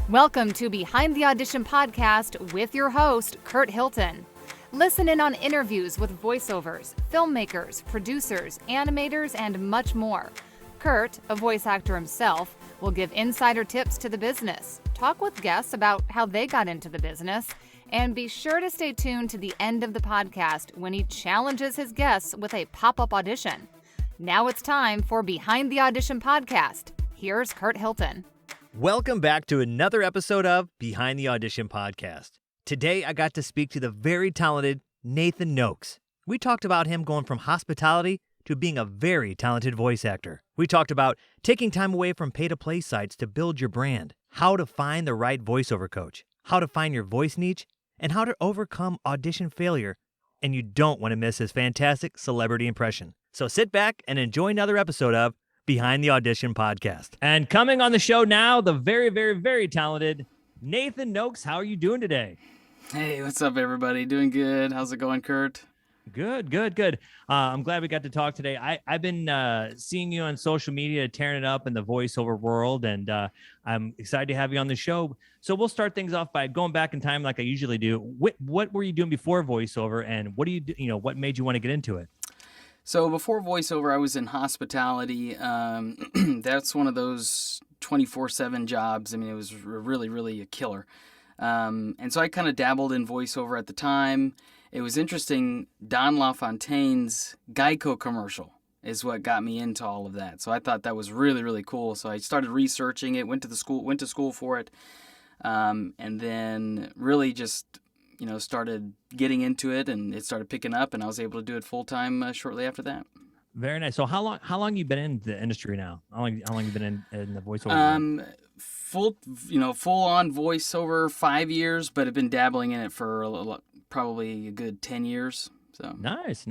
Welcome to Behind the Audition podcast with your host, Curt Hilton. Listen in on interviews with voiceovers, filmmakers, producers, animators, and much more. Curt, a voice actor himself, will give insider tips to the business, talk with guests about how they got into the business, and be sure to stay tuned to the end of the podcast when he challenges his guests with a pop-up audition. Now it's time for Behind the Audition podcast. Here's Curt Hilton. Welcome back to another episode of Behind the Audition podcast. Today, I got to speak to the very talented Nathan Nokes. We talked about him going from hospitality to being a very talented voice actor. We talked about taking time away from pay-to-play sites to build your brand, how to find the right voiceover coach, how to find your voice niche, and how to overcome audition failure. And you don't want to miss his fantastic celebrity impression. So sit back and enjoy another episode of Behind the Audition podcast. And coming on the show now, the very, very, very talented Nathan Nokes. How are you doing today? Hey, what's up, everybody? Doing good. How's it going, Curt? Good. I'm glad we got to talk today. I've been seeing you on social media, tearing it up in the voiceover world, and I'm excited to have you on the show. So we'll start things off by going back in time like I usually do. What were you doing before voiceover, and what do you do? What made you want to get into it? So before voiceover, I was in hospitality. That's one of those 24/7 jobs. I mean, it was really a killer. And so I kind of dabbled in voiceover at the time. It was interesting. Don LaFontaine's Geico commercial is what got me into all of that. So I thought that was really cool. So I started researching it, went to school for it, and then really just started getting into it, and it started picking up, and I was able to do it full time shortly after that. Very nice. So how long you been in the industry now? How long you been in the voiceover? Full on voiceover 5 years, but I've been dabbling in it for probably a good 10 years. So nice.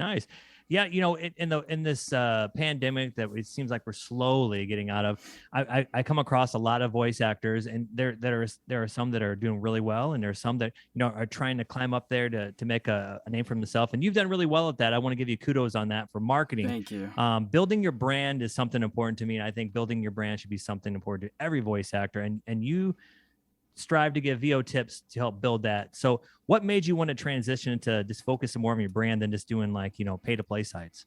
Yeah, in this pandemic that it seems like we're slowly getting out of, I come across a lot of voice actors, and there are some that are doing really well, and there are some that are trying to climb up there to make a name for themselves. And you've done really well at that. I want to give you kudos on that for marketing. Thank you. Building your brand is something important to me, and I think building your brand should be something important to every voice actor. And you strive to give VO tips to help build that. So what made you want to transition to just focus more on your brand than just doing pay to play sites?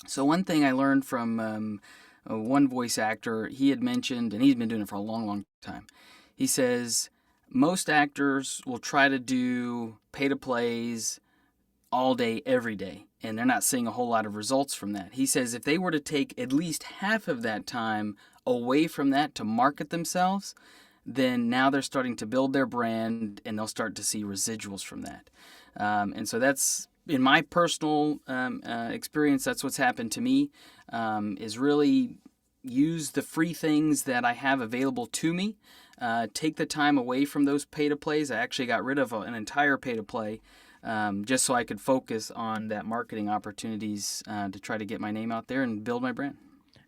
So one thing I learned from one voice actor, he had mentioned, and he's been doing it for a long time. He says, most actors will try to do pay to plays all day, every day, and they're not seeing a whole lot of results from that. He says if they were to take at least half of that time away from that to market themselves, then now they're starting to build their brand, and they'll start to see residuals from that. And so that's, in my personal experience, that's what's happened to me, is really use the free things that I have available to me, take the time away from those pay-to-plays. I actually got rid of an entire pay-to-play just so I could focus on that marketing opportunities to try to get my name out there and build my brand.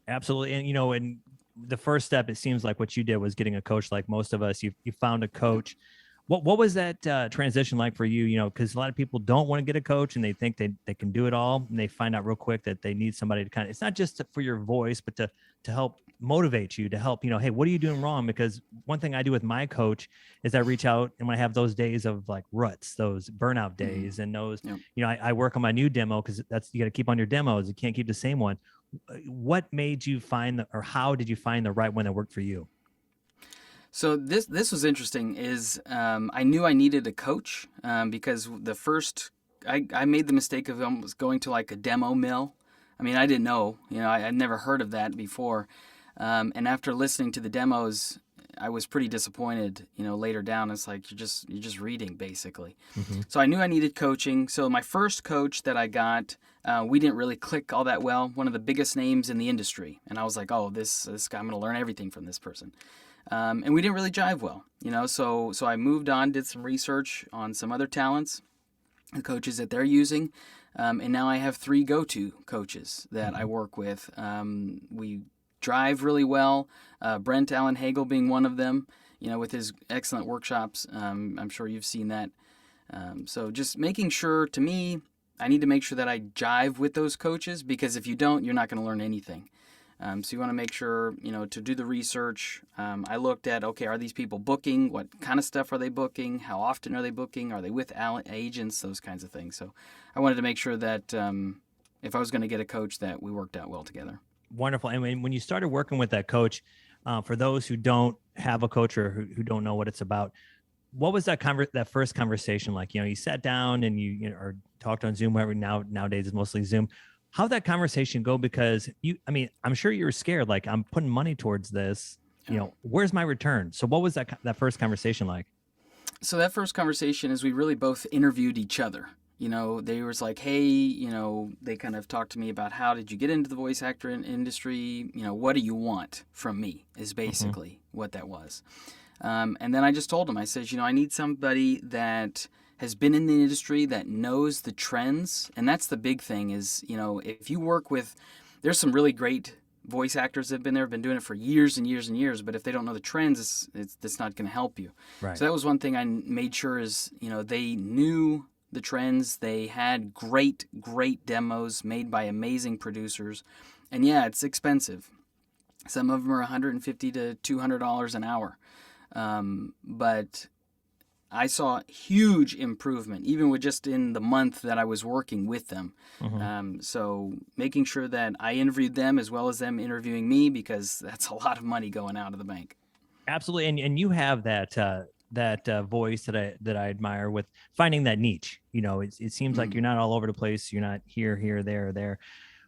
Absolutely. And, the first step, it seems like what you did was getting a coach. Like most of us, you found a coach. What was that transition like for you? Because a lot of people don't want to get a coach, and they think they can do it all, and they find out real quick that they need somebody to it's not just for your voice, but to help motivate you, to help, hey, what are you doing wrong? Because one thing I do with my coach is I reach out, and when I have those days of like ruts, those burnout days, and those, I work on my new demo, because you got to keep on your demos. You can't keep the same one. What made you find or how did you find the right one that worked for you? So this was interesting. Is I knew I needed a coach because I made the mistake of almost going to like a demo mill. I mean, I didn't know. I'd never heard of that before. And after listening to the demos, I was pretty disappointed. Later down, it's like you're just reading basically. Mm-hmm. So I knew I needed coaching. So my first coach that I got, we didn't really click all that well. One of the biggest names in the industry, and I was like, oh, this guy, I'm going to learn everything from this person. And we didn't really jive well. So I moved on, did some research on some other talents, the coaches that they're using, and now I have 3 go-to coaches that I work with. We drive really well. Brent Allen Hagel being one of them, with his excellent workshops. I'm sure you've seen that. So just making sure, to me, I need to make sure that I jive with those coaches, because if you don't, you're not going to learn anything. So you want to make sure, to do the research. I looked at, okay, are these people booking? What kind of stuff are they booking? How often are they booking? Are they with agents? Those kinds of things. So I wanted to make sure that if I was going to get a coach, that we worked out well together. Wonderful. And when you started working with that coach, for those who don't have a coach or who don't know what it's about, what was that first conversation like? You sat down and or talked on Zoom. Whatever nowadays is mostly Zoom. How'd that conversation go? Because I'm sure you were scared. Like, I'm putting money towards this. Where's my return? So what was that first conversation like? So that first conversation is we really both interviewed each other. They was like, hey, they kind of talked to me about how did you get into the voice actor industry? What do you want from me is basically what that was. And then I just told them, I said, I need somebody that has been in the industry, that knows the trends. And that's the big thing is, if you work with, there's some really great voice actors that have been doing it for years and years and years. But if they don't know the trends, it's not going to help you. Right. So that was one thing I made sure is, they knew the trends. They had great demos made by amazing producers. And yeah, it's expensive. Some of them are $150 to $200 an hour. But I saw huge improvement, even with just in the month that I was working with them. So making sure that I interviewed them as well as them interviewing me, because that's a lot of money going out of the bank. Absolutely. And you have that voice that I admire with finding that niche. It seems like you're not all over the place. You're not here, there.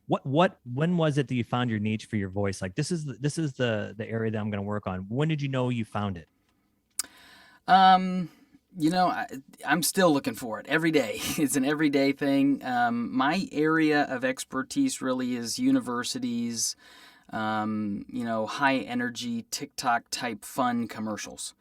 When was it that you found your niche for your voice? Like, this is the area that I'm going to work on. When did you know you found it? I'm still looking for it every day. It's an everyday thing. My area of expertise really is universities, high energy TikTok type fun commercials.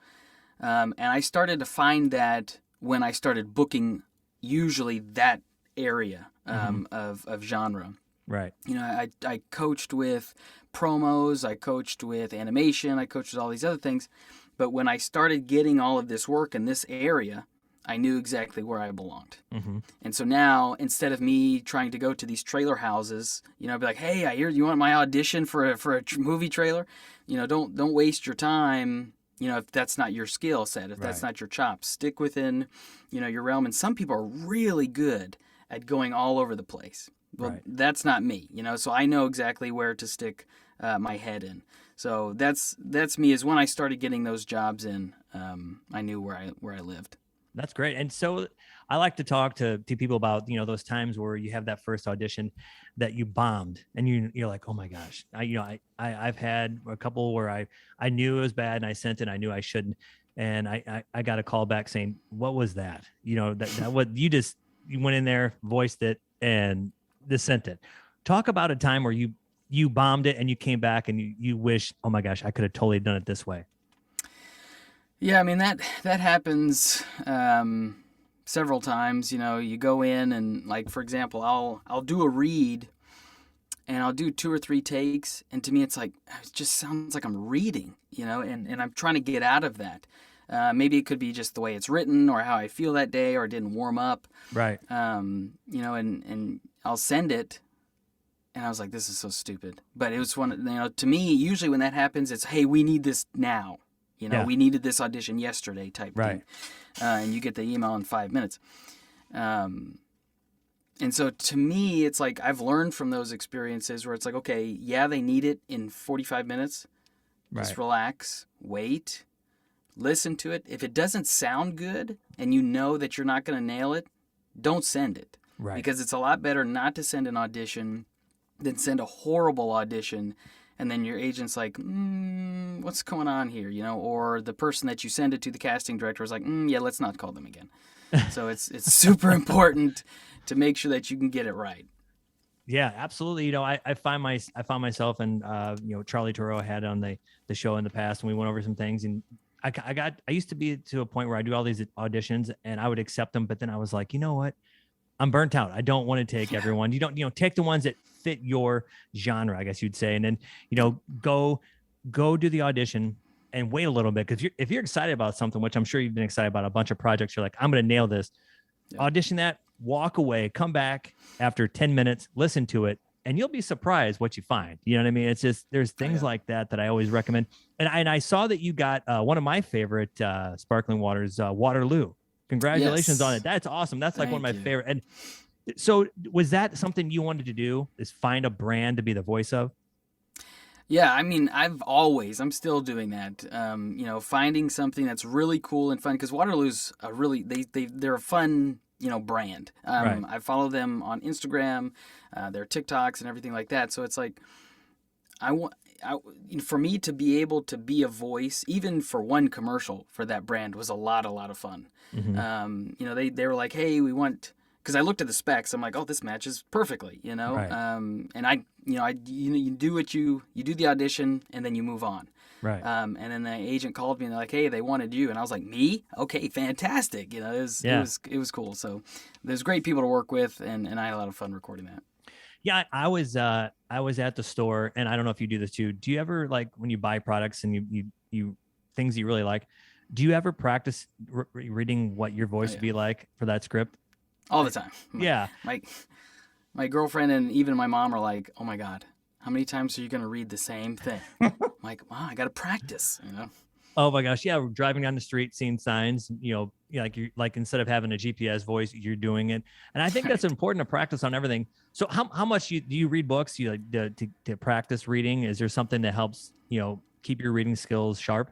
And I started to find that when I started booking usually that area of genre. Right. I coached with promos, I coached with animation, I coached with all these other things. But when I started getting all of this work in this area, I knew exactly where I belonged. And so now, instead of me trying to go to these trailer houses, be like, hey, I hear you want my audition for a movie trailer. Don't waste your time. If that's not your skill set, if that's not your chops, stick within, your realm. And some people are really good at going all over the place. Well, that's not me, so I know exactly where to stick my head in. So that's me, is when I started getting those jobs in, I knew where I lived. That's great. And so I like to talk to people about, those times where you have that first audition that you bombed and you're like, oh my gosh, I've had a couple where I knew it was bad and I sent it, I knew I shouldn't. And I got a call back saying, what was that? That what you went in there, voiced it, and just sent it. Talk about a time where you bombed it and you came back and you wish, oh my gosh, I could have totally done it this way. Yeah, I mean, that happens several times. You go in and, like, for example, I'll do a read and I'll do 2 or 3 takes, and to me it's like, it just sounds like I'm reading, and I'm trying to get out of that. Maybe it could be just the way it's written or how I feel that day, or it didn't warm up. Right. And I'll send it. And I was like, this is so stupid. But it was to me, usually when that happens, it's, hey, we need this now. We needed this audition yesterday type thing. And you get the email in 5 minutes. And so to me, it's like, I've learned from those experiences where it's like, okay, yeah, they need it in 45 minutes. Just relax, wait, listen to it. If it doesn't sound good and you know that you're not going to nail it, don't send it. Right. Because it's a lot better not to send an audition than send a horrible audition, and then your agent's like, what's going on here, or the person that you send it to, the casting director, is like, yeah, let's not call them again. So it's super important to make sure that you can get it right. Yeah, absolutely. I found myself, and Charlie Turo had on the show in the past, and we went over some things, and I used to be to a point where I do all these auditions and I would accept them, but then I was like, you know what? I'm burnt out. I don't want to take everyone. You don't, take the ones that fit your genre, I guess you'd say. And then, go do the audition and wait a little bit. Cause if you're excited about something, which I'm sure you've been excited about a bunch of projects, you're like, I'm going to nail this, audition that, walk away, come back after 10 minutes, listen to it, and you'll be surprised what you find. You know what I mean? It's just, there's things like that I always recommend. And I saw that you got one of my favorite sparkling waters, Waterloo. Congratulations on it. That's awesome. That's like one of my favorite. And so was that something you wanted to do, is find a brand to be the voice of? Yeah, I mean, I'm still doing that. Finding something that's really cool and fun, because Waterloo's they're a fun, brand. Right. I follow them on Instagram, their TikToks and everything like that. So it's like, for me to be able to be a voice, even for one commercial for that brand, was a lot of fun. Mm-hmm. They were like, hey, we want, because I looked at the specs, I'm like, oh, this matches perfectly, Right. and you do you do the audition and then you move on. Right. And then the agent called me and they're like, hey, they wanted you, and I was like, me? Okay, fantastic. It was cool. So there's great people to work with, and I had a lot of fun recording that. Yeah, I was at the store, and I don't know if you do this too. Do you ever, like, when you buy products and you things you really like, do you ever practice reading what your voice would be like for that script? All the time. Yeah. My girlfriend and even my mom are like, oh my God, how many times are you going to read the same thing? I'm like, wow, I got to practice, Oh my gosh. Yeah. We're driving down the street, seeing signs, like instead of having a GPS voice, you're doing it. And I think that's important to practice on everything. So how much do you read books? You like to practice reading? Is there something that helps, keep your reading skills sharp?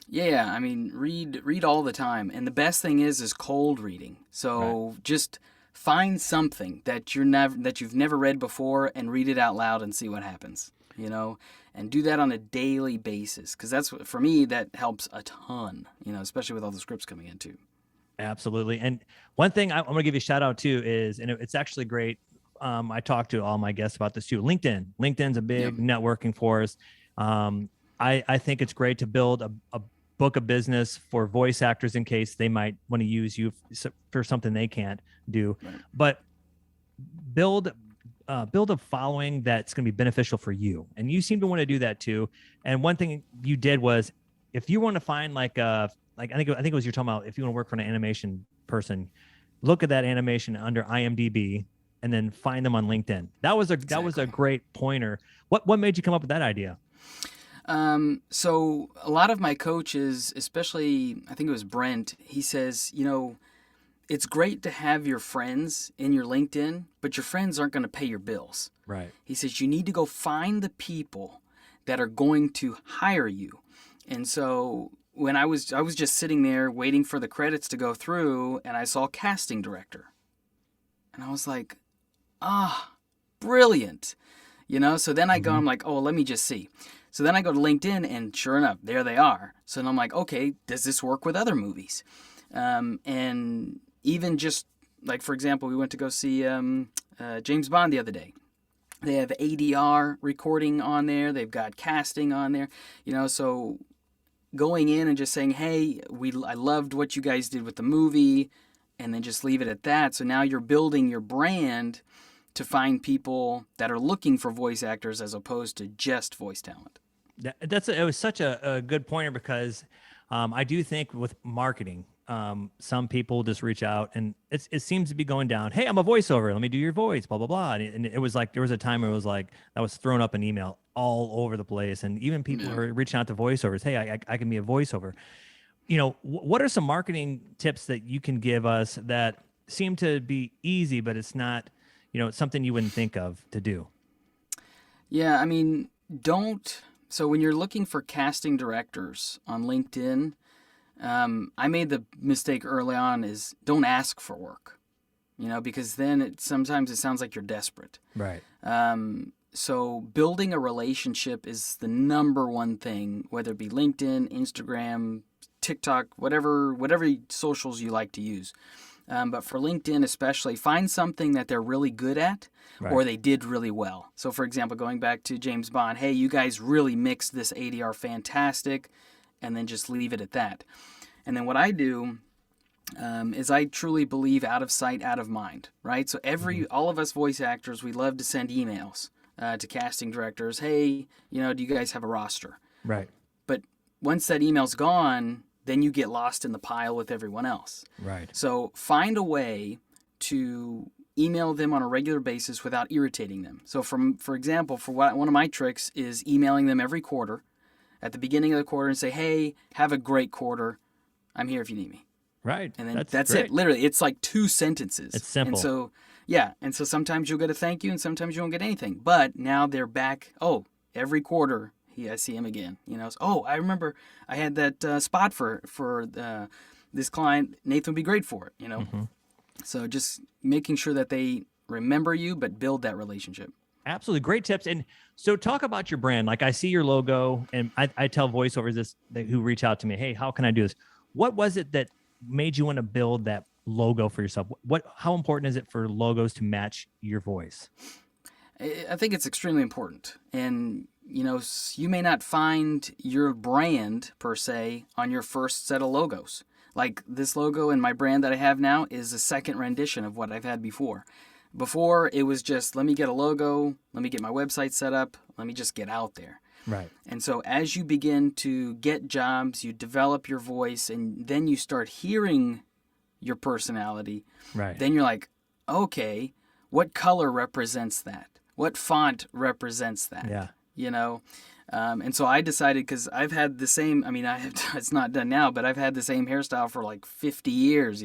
Yeah, I mean, read all the time, and the best thing is cold reading. So just find something that you've never read before and read it out loud and see what happens. And do that on a daily basis, because that's, for me, that helps a ton. Especially with all the scripts coming in too. Absolutely. And one thing I'm going to give you a shout out to is, and it's actually great. I talked to all my guests about this too. LinkedIn's a big networking force. I think it's great to build a book of business for voice actors in case they might want to use you for something they can't do, but build a following that's going to be beneficial for you. And you seem to want to do that too. And one thing you did was, if you want to find I think it was, you're talking about, if you want to work for an animation person, look at that animation under IMDb and then find them on LinkedIn. That was a great pointer. What made you come up with that idea? So a lot of my coaches, especially, I think it was Brent, he says, it's great to have your friends in your LinkedIn, but your friends aren't going to pay your bills. Right. He says, you need to go find the people that are going to hire you. And so when I was just sitting there waiting for the credits to go through, and I saw casting director, and I was like, brilliant. So then I go, I'm like, oh, let me just see. So then I go to LinkedIn, and sure enough, there they are. So then I'm like, okay, does this work with other movies? And even just, like, for example, we went to go see James Bond the other day. They have ADR recording on there. They've got casting on there. So going in and just saying, hey, I loved what you guys did with the movie, and then just leave it at that. So now you're building your brand to find people that are looking for voice actors as opposed to just voice talent. It was such a good pointer, because I do think with marketing, some people just reach out, and it seems to be going down, hey, I'm a voiceover, let me do your voice, blah, blah, blah. And it was like, there was a time where it was like, I was throwing up an email all over the place. And even people were reaching out to voiceovers. Hey, I can be a voiceover. What are some marketing tips that you can give us that seem to be easy, but it's not, it's something you wouldn't think of to do? Yeah, I mean, so when you're looking for casting directors on LinkedIn, I made the mistake early on is don't ask for work, because then sometimes it sounds like you're desperate. Right. So building a relationship is the number one thing, whether it be LinkedIn, Instagram, TikTok, whatever socials you like to use. But for LinkedIn especially, find something that they're really good at, or they did really well. So for example, going back to James Bond, hey, you guys really mixed this ADR fantastic, and then just leave it at that. And then what I do is I truly believe out of sight, out of mind, right? So all of us voice actors, we love to send emails to casting directors. Hey, do you guys have a roster? Right. But once that email's gone, then you get lost in the pile with everyone else. Right. So find a way to email them on a regular basis without irritating them. So for example, one of my tricks is emailing them every quarter at the beginning of the quarter and say, hey, have a great quarter. I'm here if you need me. Right. And then that's great. it. Literally, it's like 2 sentences. It's simple. And so, yeah. And so sometimes you'll get a thank you and sometimes you won't get anything. But now they're back. Oh, every quarter, I see him again. So, I remember I had that spot for this client. Nathan would be great for it, Mm-hmm. So just making sure that they remember you, but build that relationship. Absolutely. Great tips. And so talk about your brand. Like I see your logo and I tell voiceovers who reach out to me, hey, how can I do this? What was it that made you want to build that logo for yourself? How important is it for logos to match your voice? I think it's extremely important. And, you may not find your brand per se on your first set of logos. Like this logo and my brand that I have now is a second rendition of what I've had before. Before, it was just, let me get a logo, let me get my website set up, let me just get out there. Right. And so as you begin to get jobs, you develop your voice, and then you start hearing your personality. Right. Then you're like, okay, what color represents that? What font represents that? Yeah. And so I decided, because I've had the same, it's not done now, but I've had the same hairstyle for like 50 years,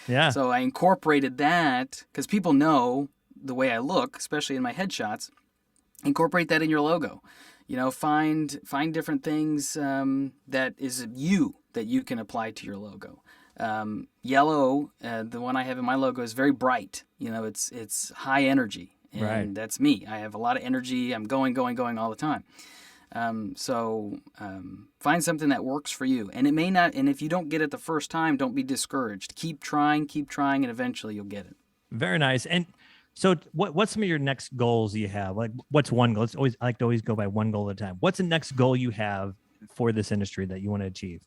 Yeah. So I incorporated that, because people know the way I look, especially in my headshots. Incorporate that in your logo. Find different things that is you that you can apply to your logo. Yellow, the one I have in my logo, is very bright. It's high energy, and Right. that's me. I have a lot of energy. I'm going all the time. So find something that works for you. And it may not, and if you don't get it the first time, don't be discouraged. Keep trying, and eventually you'll get it. Very nice. And so what's some of your next goals you have? Like what's one goal? I like to always go by one goal at a time. What's the next goal you have for this industry that you want to achieve?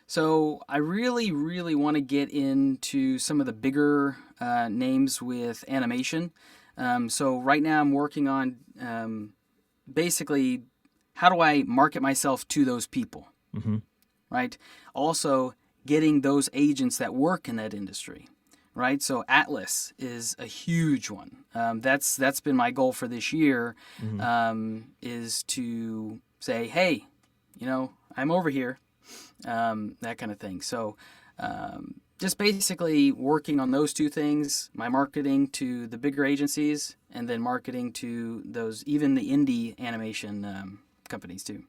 So I really, really want to get into some of the bigger names with animation. So right now I'm working on basically, how do I market myself to those people, Mm-hmm. right? Also, getting those agents that work in that industry, right? So Atlas is a huge one. That's been my goal for this year, Mm-hmm. is to say, hey, I'm over here, that kind of thing. So just basically working on those two things, my marketing to the bigger agencies, and then marketing to those, even the indie animation companies too.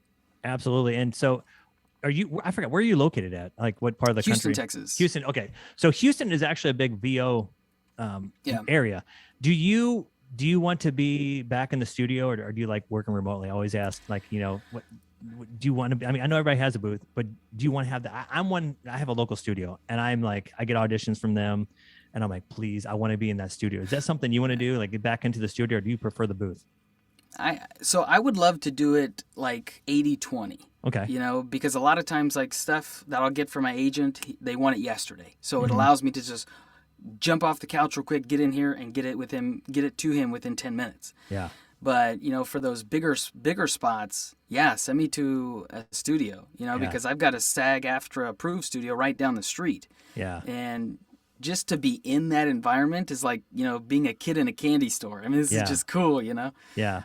Absolutely. And so I forgot, where are you located at? Like what part of the Houston, country? Texas. Houston. Okay. So Houston is actually a big VO Yeah. area. Do you want to be back in the studio, or do you like working remotely? I always ask, like, what do you want to be? I mean, I know everybody has a booth, but do you want to have that? I have a local studio, and I'm like, I get auditions from them, and I'm like, please, I want to be in that studio. Is that something you want to do? Like get back into the studio, or do you prefer the booth? So I would love to do it like 80-20. Okay. Because a lot of times, like, stuff that I'll get from my agent, they want it yesterday. So it Mhm. allows me to just jump off the couch real quick, get in here, and get it to him within 10 minutes. Yeah. But for those bigger spots, yeah, send me to a studio. Because I've got a SAG-AFTRA approved studio right down the street. Yeah. And just to be in that environment is like, being a kid in a candy store. I mean, this is just cool, Yeah.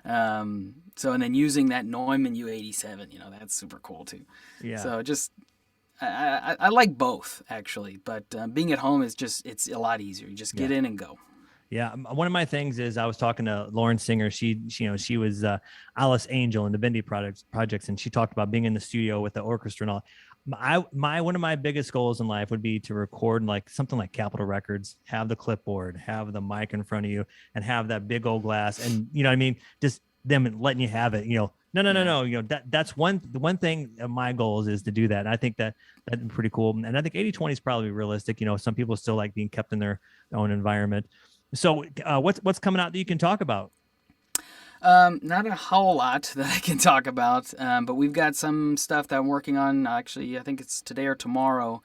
So, and then using that Neumann U87, that's super cool too. Yeah. So just, I like both actually, but being at home is it's a lot easier. You just get in and go. Yeah, one of my things is I was talking to Lauren Singer. She was Alice Angel in the Bindi projects, and she talked about being in the studio with the orchestra and all. One of my biggest goals in life would be to record like something like Capitol Records, have the clipboard, have the mic in front of you, and have that big old glass, and what I mean, just them letting you have it. No. That's the one thing of my goals is to do that. And I think that'd be pretty cool. And I think 80-20 is probably realistic. Some people still like being kept in their own environment. So what's coming out that you can talk about? Not a whole lot that I can talk about, but we've got some stuff that I'm working on. Actually, I think it's today or tomorrow.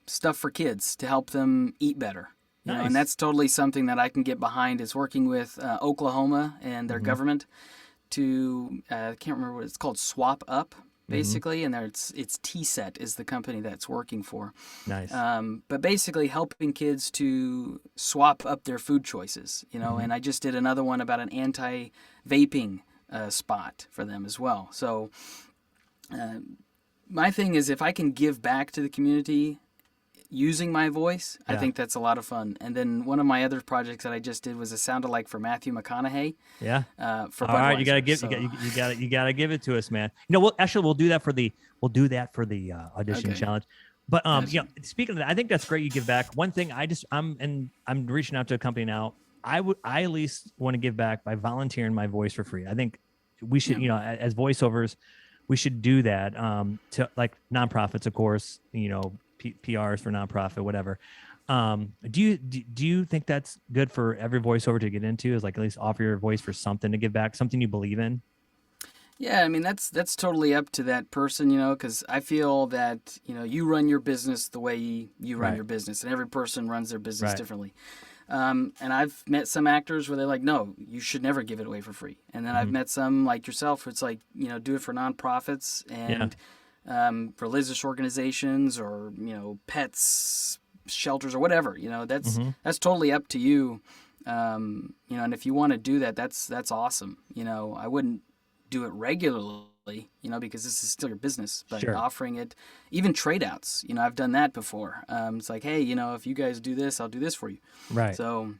Stuff for kids to help them eat better. Nice. And that's totally something that I can get behind. Is working with Oklahoma and their government to I can't remember what it's called, Swap Up. basically, and it's T-Set is the company that's working for. Nice. But basically helping kids to swap up their food choices, and I just did another one about an anti-vaping spot for them as well. So my thing is, if I can give back to the community using my voice, I think that's a lot of fun. And then one of my other projects that I just did was a sound-alike for Matthew McConaughey. Yeah. For All right, you gotta Budweiser. you gotta give it to us, man. We'll do that for the audition challenge. But speaking of that, I think that's great. You give back. One thing I'm reaching out to a company now. I at least want to give back by volunteering my voice for free. I think we should, as voiceovers, we should do that to like nonprofits, of course, PRs for nonprofit, whatever. Do you think that's good for every voiceover to get into, is like at least offer your voice for something to give back, something you believe in? Yeah, I mean, that's totally up to that person, because I feel that, you run your business the way you run your business, and every person runs their business differently. And I've met some actors where they're like, no, you should never give it away for free. And then I've met some like yourself where it's like, do it for nonprofits and religious organizations or, pets, shelters or whatever, that's totally up to you. And if you want to do that, that's awesome. I wouldn't do it regularly, because this is still your business, but offering it, even trade outs, I've done that before. It's like, hey, if you guys do this, I'll do this for you. Right. So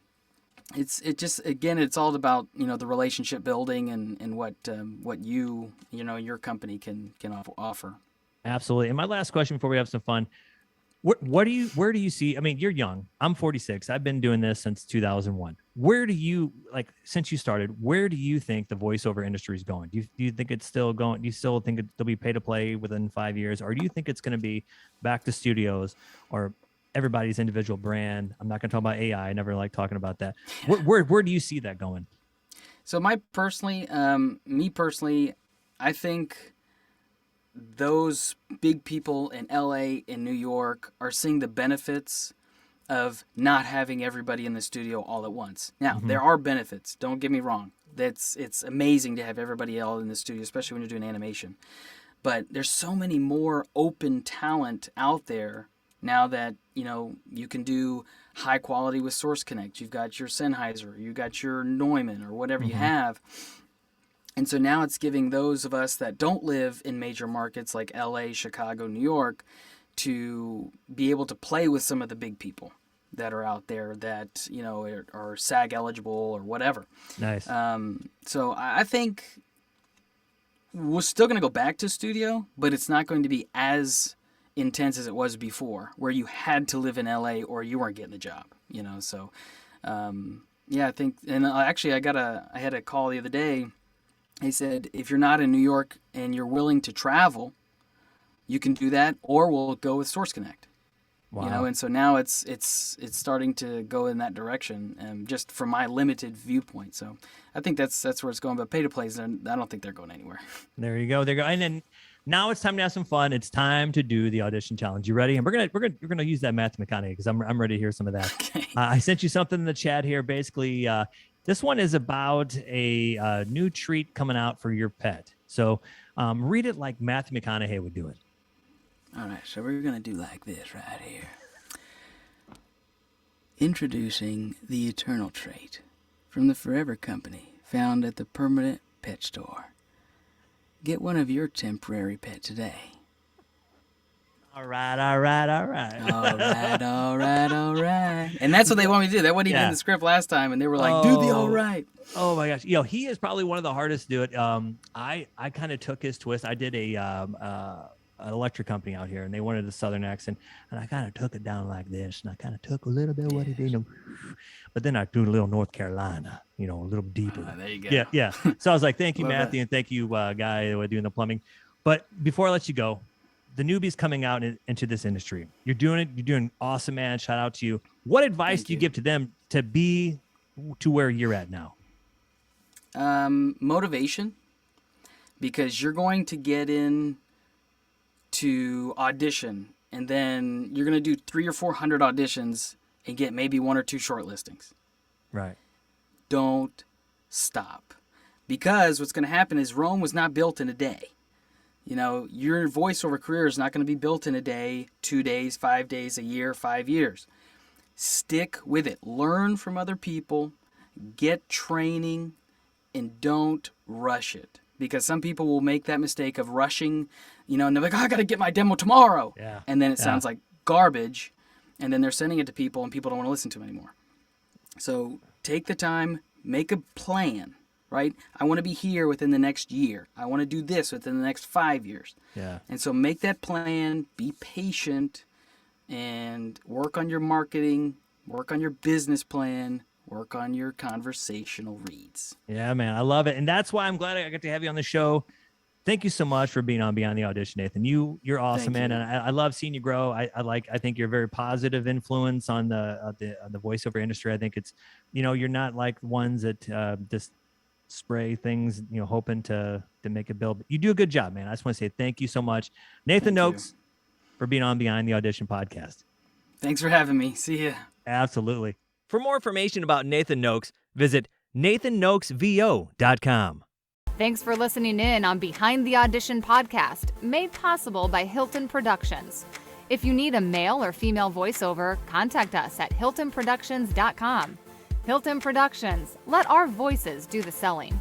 it's all about, the relationship building and what your company can offer. Absolutely. And my last question before we have some fun, where do you see, I mean, you're young, I'm 46. I've been doing this since 2001. Where do you, like, since you started, where do you think the voiceover industry is going? Do you think it's still going? Do you still think it'll be pay to play within 5 years? Or do you think it's going to be back to studios or everybody's individual brand? I'm not going to talk about AI. I never like talking about that. Where do you see that going? So me personally, I think those big people in LA and New York are seeing the benefits of not having everybody in the studio all at once. Now, there are benefits. Don't get me wrong. It's amazing to have everybody all in the studio, especially when you're doing animation. But there's so many more open talent out there now that, you can do high quality with Source Connect. You've got your Sennheiser, you got your Neumann or whatever you have. And so now it's giving those of us that don't live in major markets like LA, Chicago, New York, to be able to play with some of the big people that are out there that, are SAG eligible or whatever. Nice. So I think we're still going to go back to studio, but it's not going to be as intense as it was before, where you had to live in LA or you weren't getting the job, So, I think, and actually I had a call the other day. He said, if you're not in New York and you're willing to travel, you can do that, or we'll go with Source Connect. Wow. And so now it's starting to go in that direction, just from my limited viewpoint. So I think that's where it's going. But pay to plays, I don't think they're going anywhere. There you go. And then now it's time to have some fun. It's time to do the audition challenge. You ready? And we're gonna use that Matthew McConaughey because I'm ready to hear some of that. Okay. I sent you something in the chat here. Basically, this one is about a new treat coming out for your pet. So read it like Matthew McConaughey would do it. All right, so we're going to do like this right here. Introducing the Eternal Trait from the Forever Company, found at the Permanent Pet Store. Get one of your temporary pet today. All right. All right. And that's what they want me to do. That wasn't even in the script last time, and they were like, do the all right. Oh my gosh. He is probably one of the hardest to do it. I kind of took his twist. I did an electric company out here, and they wanted a Southern accent, and I kind of took it down like this, and I kind of took a little bit of what he did, but then I do a little North Carolina, a little deeper. There you go. Yeah. So I was like, thank you, Love Matthew, that. and thank you, guy doing the plumbing. But before I let you go, the newbies coming out into this industry, you're doing it. You're doing awesome, man. Shout out to you. What advice do you give to them to be to where you're at now? Motivation, because you're going to get in to audition, and then you're going to do 300 or 400 auditions and get maybe 1 or 2 short listings. Right. Don't stop, because what's going to happen is Rome was not built in a day. Your voiceover career is not going to be built in a day, 2 days, 5 days, a year, 5 years. Stick with it. Learn from other people. Get training. And don't rush it. Because some people will make that mistake of rushing, and they're like, I got to get my demo tomorrow. Yeah. And then it sounds like garbage. And then they're sending it to people and people don't want to listen to them anymore. So take the time, make a plan, right? I want to be here within the next year. I want to do this within the next 5 years. Yeah. And so make that plan, be patient, and work on your marketing, work on your business plan, work on your conversational reads. Yeah, man, I love it. And that's why I'm glad I got to have you on the show. Thank you so much for being on Beyond the Audition, Nathan. You're awesome, man. And I love seeing you grow. I think you're a very positive influence on the voiceover industry. I think it's, you're not like ones that just spray things, hoping to make a bill. But you do a good job, man. I just want to say thank you so much, Nathan Nokes, for being on Behind the Audition podcast. Thanks for having me. See ya. Absolutely. For more information about Nathan Nokes, visit nathannokesvo.com. Thanks for listening in on Behind the Audition podcast, made possible by Hilton Productions. If you need a male or female voiceover, contact us at hiltonproductions.com. Hilton Productions, let our voices do the selling.